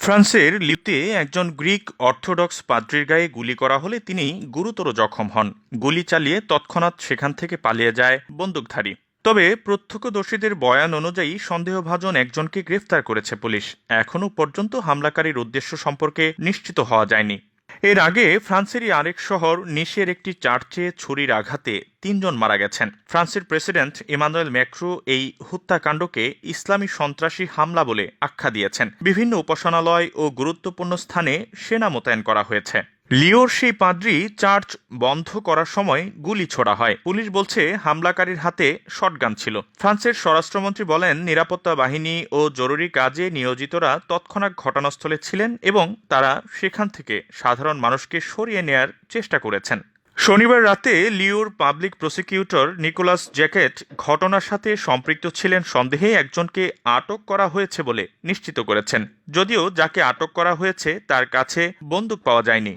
ফ্রান্সের লিতে একজন গ্রিক অর্থোডক্স পাদ্রির গায়ে গুলি করা হলে তিনি গুরুতর জখম হন। গুলি চালিয়ে তৎক্ষণাৎ সেখান থেকে পালিয়ে যায় বন্দুকধারী। তবে প্রত্যক্ষদর্শীদের বয়ান অনুযায়ী সন্দেহভাজন একজনকে গ্রেফতার করেছে পুলিশ। এখনও পর্যন্ত হামলাকারীর উদ্দেশ্য সম্পর্কে নিশ্চিত হওয়া যায়নি। এর আগে ফ্রান্সেরই আরেক শহর নিসের একটি চার্চে ছুরির আঘাতে ৩ জন মারা গেছেন। ফ্রান্সের প্রেসিডেন্ট ইমানুয়েল ম্যাক্রো এই হত্যাকাণ্ডকে ইসলামী সন্ত্রাসী হামলা বলে আখ্যা দিয়েছেন। বিভিন্ন উপাসনালয় ও গুরুত্বপূর্ণ স্থানে সেনা মোতায়েন করা হয়েছে। লিওর সেই পাদ্রি চার্চ বন্ধ করার সময় গুলি ছোড়া হয়। পুলিশ বলছে হামলাকারীর হাতে শটগান ছিল। ফ্রান্সের স্বরাষ্ট্রমন্ত্রী বলেন, নিরাপত্তা বাহিনী ও জরুরি কাজে নিয়োজিতরা তৎক্ষণাৎ ঘটনাস্থলে ছিলেন এবং তারা সেখান থেকে সাধারণ মানুষকে সরিয়ে নেয়ার চেষ্টা করেছেন। শনিবার রাতে লিওর পাবলিক প্রসিকিউটর নিকোলাস জ্যাকেট ঘটনার সাথে সম্পৃক্ত ছিলেন সন্দেহে একজনকে আটক করা হয়েছে বলে নিশ্চিত করেছেন। যদিও যাকে আটক করা হয়েছে তার কাছে বন্দুক পাওয়া যায়নি।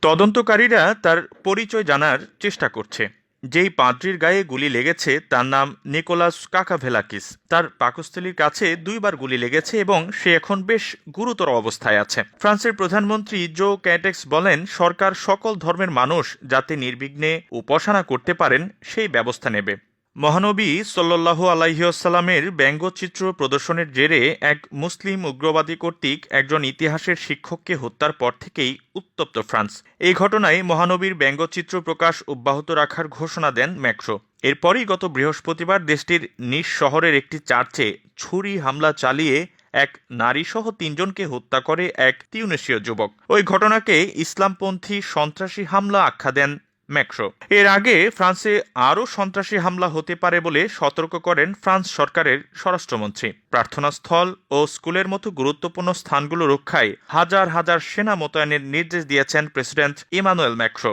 তদন্তকারীরা তার পরিচয় জানার চেষ্টা করছে। যেই পাদ্রির গায়ে গুলি লেগেছে তার নাম নিকোলাস কাকাভেলাকিস। তার পাকস্থলীর কাছে 2বার গুলি লেগেছে এবং সে এখন বেশ গুরুতর অবস্থায় আছে। ফ্রান্সের প্রধানমন্ত্রী জো ক্যাটেক্স বলেন, সরকার সকল ধর্মের মানুষ যাতে নির্বিঘ্নে উপাসনা করতে পারেন সেই ব্যবস্থা নেবে। মহানবী সাল্লাল্লাহু আলাইহি ওয়াসাল্লামের ব্যঙ্গচিত্র প্রদর্শনের জেরে এক মুসলিম উগ্রবাদী কর্তৃক একজন ইতিহাসের শিক্ষককে হত্যার পর থেকেই উত্তপ্ত ফ্রান্স। এই ঘটনায় মহানবীর ব্যঙ্গচিত্র প্রকাশ অব্যাহত রাখার ঘোষণা দেন ম্যাক্রো। এরপরই গত বৃহস্পতিবার দেশটির নিস শহরের একটি চার্চে ছুরি হামলা চালিয়ে এক নারীসহ 3জনকে হত্যা করে এক তিউনিসীয় যুবক। ওই ঘটনাকে ইসলামপন্থী সন্ত্রাসী হামলা আখ্যা দেন ম্যাক্রো। এর আগে ফ্রান্সে আরও সন্ত্রাসী হামলা হতে পারে বলে সতর্ক করেন ফ্রান্স সরকারের স্বরাষ্ট্রমন্ত্রী। প্রার্থনাস্থল ও স্কুলের মতো গুরুত্বপূর্ণ স্থানগুলো রক্ষায় হাজার হাজার সেনা মোতায়েনের নির্দেশ দিয়েছেন প্রেসিডেন্ট ইমানুয়েল ম্যাক্রো।